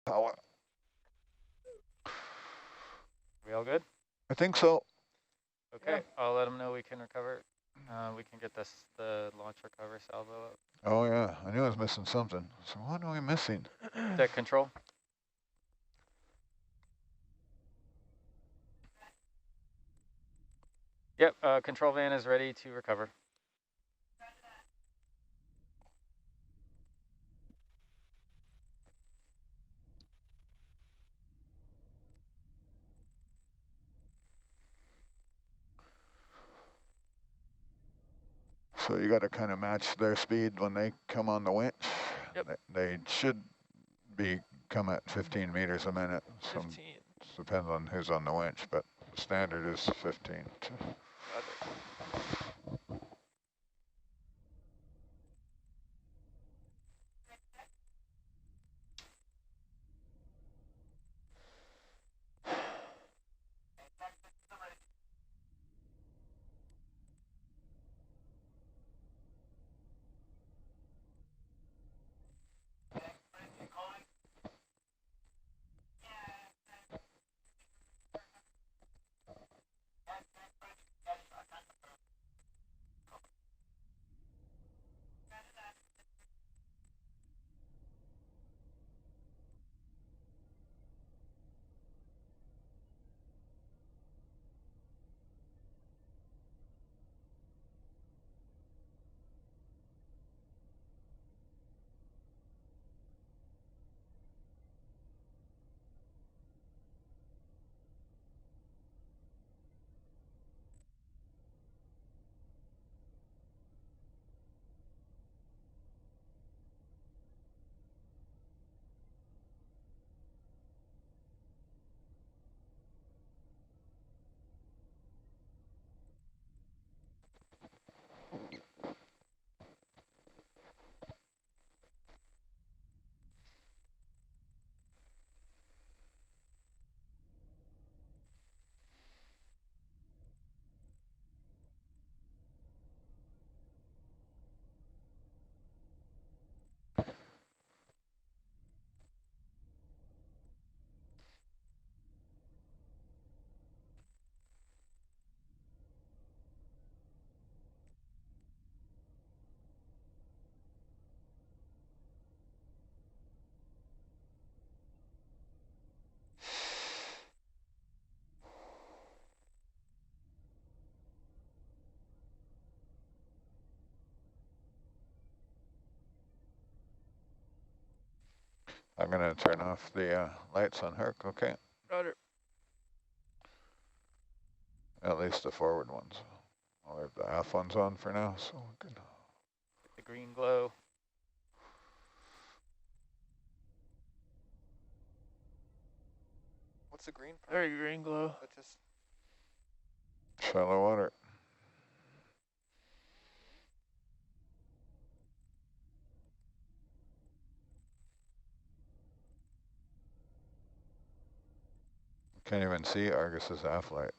power. We all good? I think so. Okay, yeah. I'll let them know we can recover. We can get the launch recover salvo up. Oh yeah, I knew I was missing something. So what are we missing? Deck control. Yep, control van is ready to recover. So you got to kind of match their speed when they come on the winch. Yep. They should be come at 15 meters a minute. 15. Depends on who's on the winch, but standard is 15. Roger. I'm going to turn off the lights on Herc, okay? Roger. At least the forward ones. I'll leave the aft ones on for now, so we can... Get the green glow. What's the green from? Very green glow. That just... Shallow water. Can't even see Argus's aft light.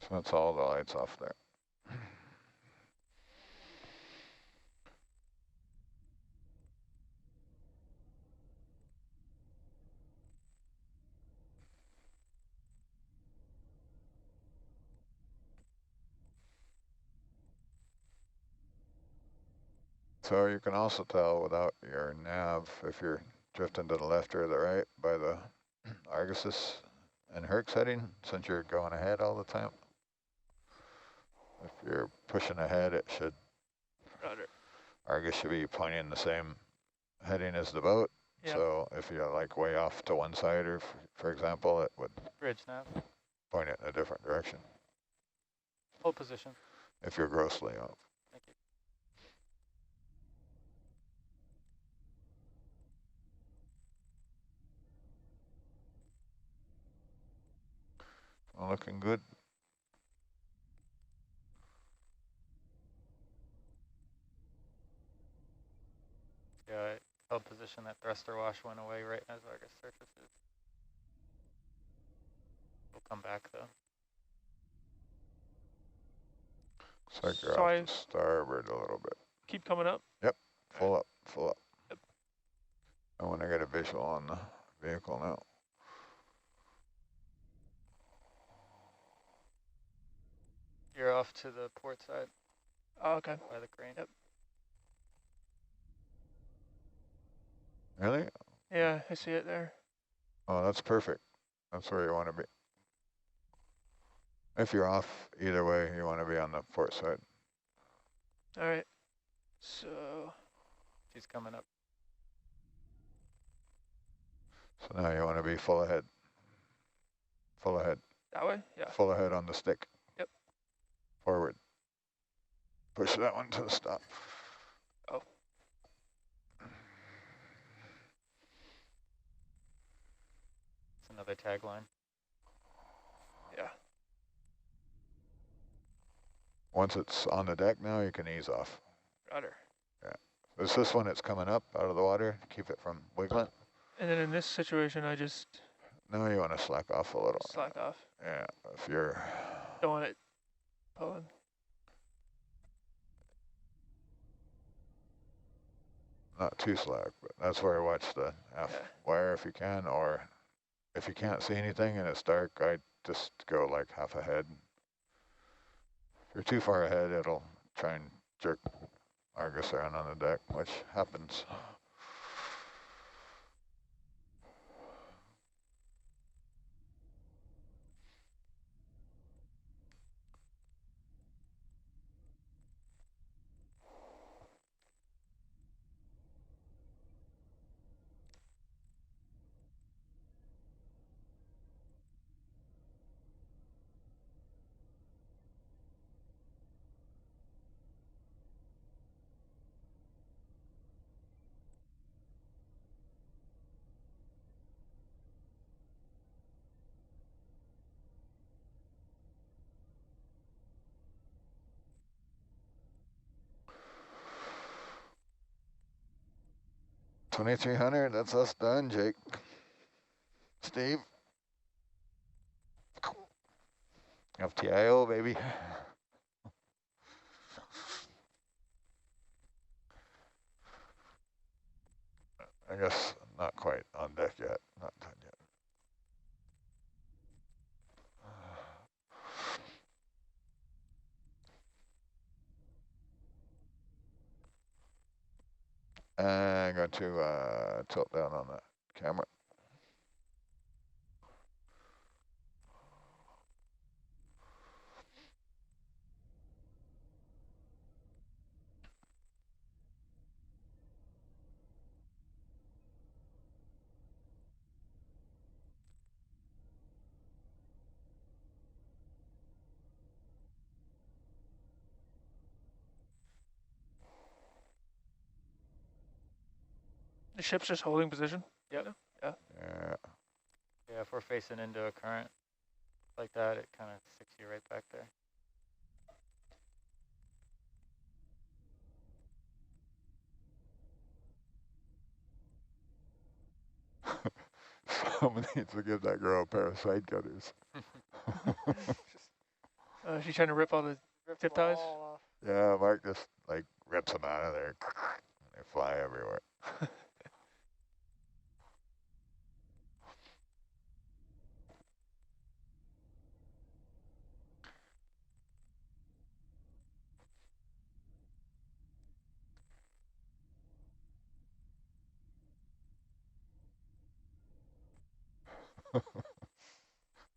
So that's all the lights off there. So you can also tell without your nav if you're drifting to the left or the right by the Argus's and Herc's heading, since you're going ahead all the time. If you're pushing ahead, it should... Roger. Argus should be pointing the same heading as the boat. Yep. So if you're like way off to one side, or for example, it would bridge nav, point it in a different direction. Hold position. If you're grossly off. Thank you. Well, looking good. Yeah, held position. position that thruster wash went away right as Argus surfaces. We'll come back though. Looks like you're So off I to starboard a little bit. keep coming up. Yep, full up, full up. Yep. I want to get a visual on the vehicle now. You're off to the port side Oh, okay. by the crane. Yep. Really? Yeah, I see it there. Oh, that's perfect. That's where you want to be. If you're off, either way, you want to be on the port side. All right. So She's coming up. So now you want to be full ahead. Full ahead. that way? Yeah. Full ahead on the stick. Yep. Forward. Push that one to the stop. Oh. It's another tagline. Yeah. Once it's on the deck now, you can ease off. Rudder. Yeah. It's this one that's coming up out of the water. Keep it from wiggling. And then in this situation, I just Now you want to slack off a little. slack off. Yeah, if you're... Don't want it pulling. Not too slack, but that's where I watch the aft wire if you can, or if you can't see anything and it's dark, I just go like half ahead. If you're too far ahead, it'll try and jerk Argus around on the deck, which happens. $2,300, that's us done, Jake. Steve. FTIO, baby. I guess not quite on deck yet, not done yet. I'm going to tilt down on the camera. The ship's just holding position. Yep. Yeah. Yeah. Yeah, if we're facing into a current like that, it kind of sticks you right back there. Someone needs to give that girl a pair of side cutters. She's trying to rip all the tip ties. Yeah, Mark just like rips them out of there. They fly everywhere.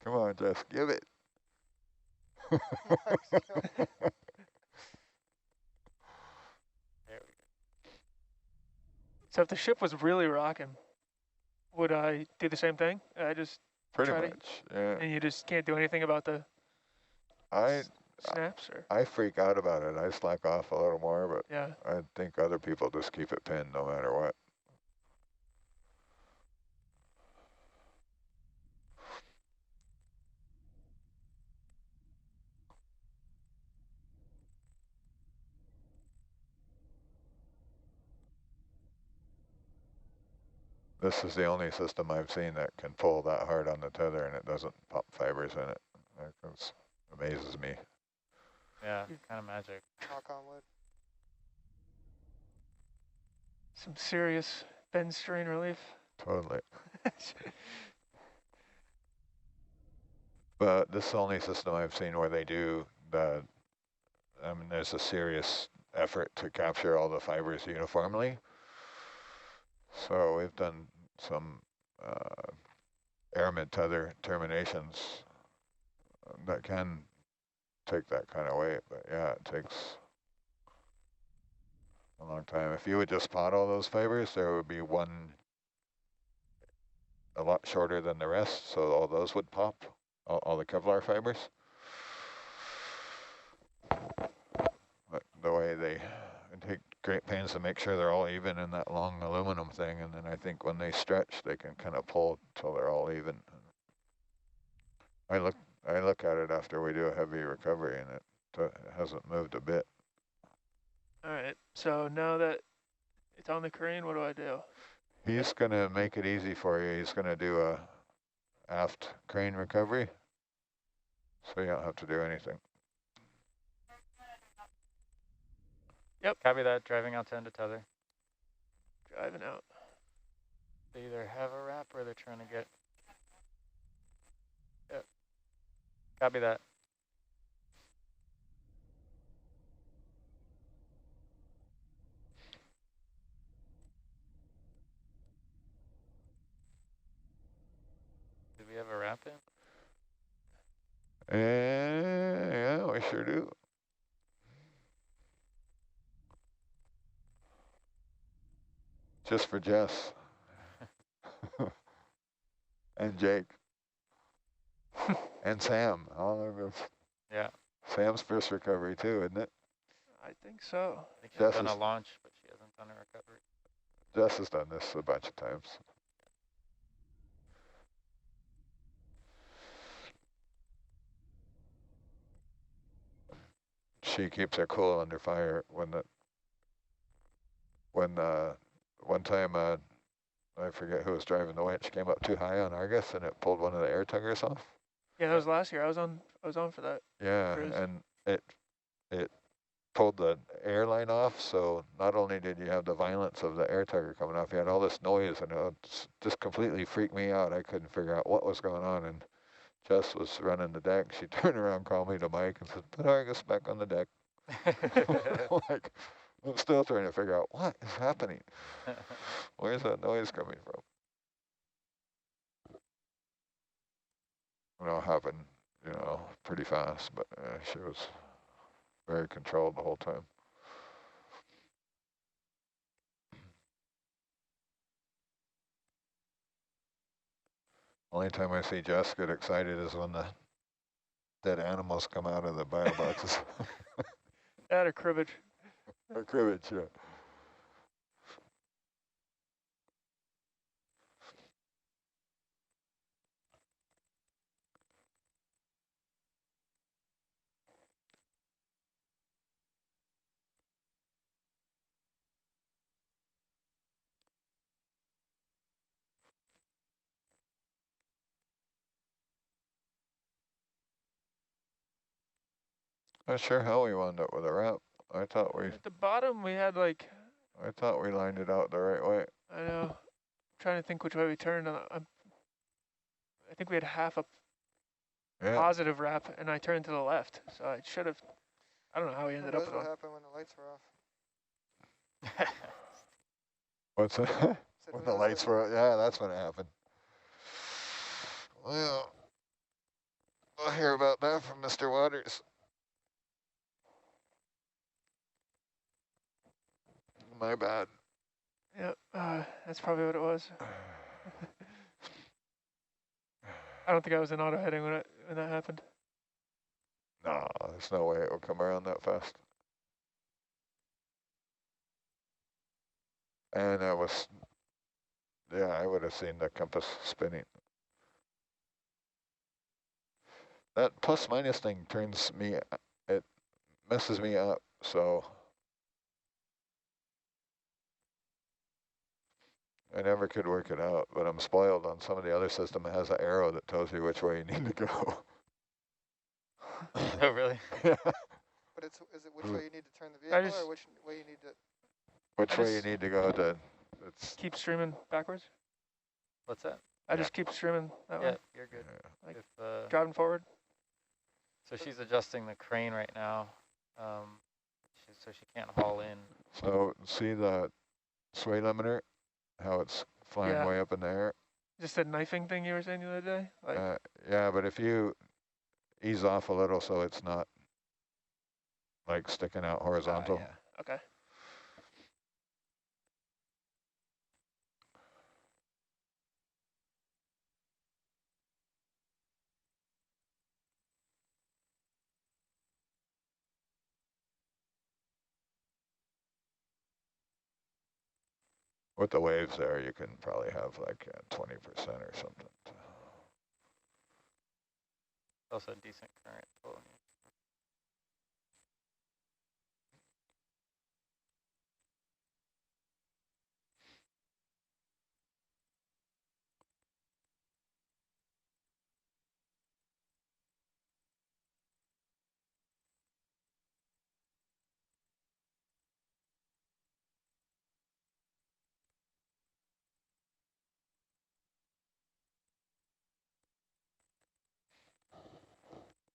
Come on, Jess, give it. There we go. So if the ship was really rocking, would I do the same thing? I just Pretty try to- much, yeah. and you just can't do anything about the snaps, or I freak out about it. I slack off a little more, but yeah. I think other people just keep it pinned no matter what. This is the only system I've seen that can pull that hard on the tether and it doesn't pop fibers in it. That amazes me. Yeah, kind of magic. Knock on wood. Some serious bend strain relief. Totally. But this is the only system I've seen where they do the, I mean, there's a serious effort to capture all the fibers uniformly. So we've done some aramid tether terminations that can take that kind of weight, but yeah, it takes a long time. If you would just spot all those fibers, there would be one a lot shorter than the rest, so all those would pop, all the Kevlar fibers. But the way they take great pains to make sure they're all even in that long aluminum thing, and then I think when they stretch, they can kind of pull till they're all even. I look at it after we do a heavy recovery, and it hasn't moved a bit. All right, so now that it's on the crane, what do I do? He's going to make it easy for you. He's going to do a aft crane recovery, so you don't have to do anything. Yep. Copy that, driving out to end of tether. Driving out. They either have a wrap or they're trying to get... Yep. Copy that. Do we have a wrap in? Yeah, we sure do. Just for Jess. And Jake. And Sam. All of us. Yeah. Sam's first recovery too, isn't it? I think so. I think she's Jess done a is- launch, but she hasn't done a recovery. Jess has done this a bunch of times. She keeps her cool under fire when one time I forget who was driving the winch, came up too high on Argus and it pulled one of the air tuggers off. Yeah, that was last year. I was on for that. Yeah, Cruise. and it pulled the airline off, so not only did you have the violence of the air tugger coming off, you had all this noise, and it just completely freaked me out. I couldn't figure out what was going on, and Jess was running the deck. She turned around, called me to Mike, and said, "Put Argus back on the deck." Like, I'm still trying to figure out what is happening. Where's that noise coming from? It all happened, pretty fast, but she was very controlled the whole time. Only time I see Jess get excited is when the dead animals come out of the bio boxes. That or cribbage. Or cribbage, yeah. Not sure how we wound up with a wrap. I thought we At the bottom, we had like, lined it out the right way. I know, I'm trying to think which way we turned. And I think we had half a Yeah. positive wrap, and I turned to the left. So I should have, I don't know how we ended up That's with what one. happened when the lights were off. What's that? Said When who the knows lights what- were, yeah, that's when it happened. Well, we'll hear about that from Mr. Waters. My bad. Yep, that's probably what it was. I don't think I was in auto heading when that happened. No, there's no way it will come around that fast. And I would have seen the compass spinning. That plus minus thing it messes me up, so I never could work it out, but I'm spoiled on some of the other system. It has an arrow that tells you which way you need to go. Oh, really? Yeah. But is it which way you need to turn the I vehicle just- or which way you need to? Which I way you just- need to go to, it's, Keep streaming backwards. What's that? I just keep streaming that Yeah, way, you're good. Like, If driving forward. so, she's adjusting the crane right now, so she can't haul in. so see the sway limiter, how it's flying Yeah. way up in the air? Just that knifing thing you were saying the other day. Like, Yeah, but if you ease off a little so it's not like sticking out horizontal. yeah. Okay. With the waves there, you can probably have like 20% or something. Also, decent current pulling you.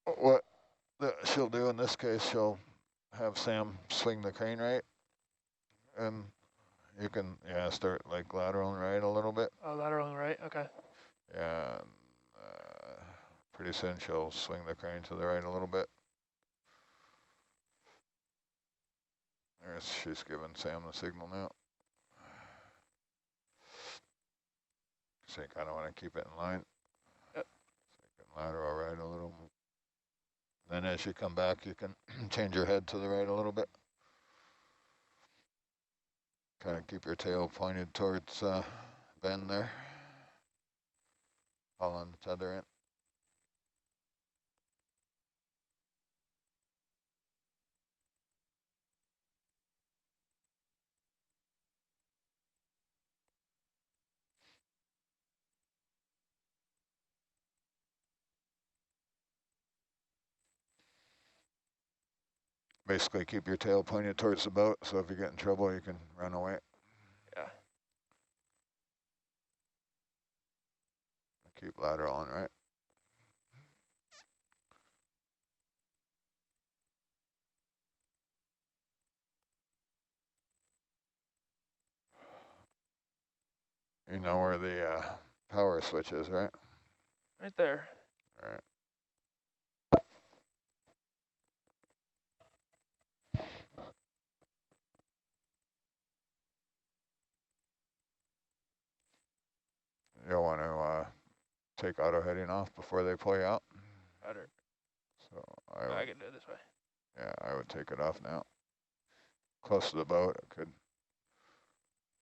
What she'll do in this case, she'll have Sam swing the crane right, and you can, start like lateraling right a little bit. Oh, lateral and right. Okay. Yeah, and, pretty soon she'll swing the crane to the right a little bit. She's giving Sam the signal now. So you kind of want to keep it in line. Yep. So you can lateral right a little. Then as you come back, you can change your head to the right a little bit. Kind of keep your tail pointed towards bend there. All on the tether end. Basically keep your tail pointed towards the boat, so if you get in trouble, you can run away. Yeah. Keep lateraling, right? You know where the power switch is, right? Right there. All right. You'll want to take auto heading off before they pull you out. Better. So I can do it this way. I would take it off now. Close to the boat, it could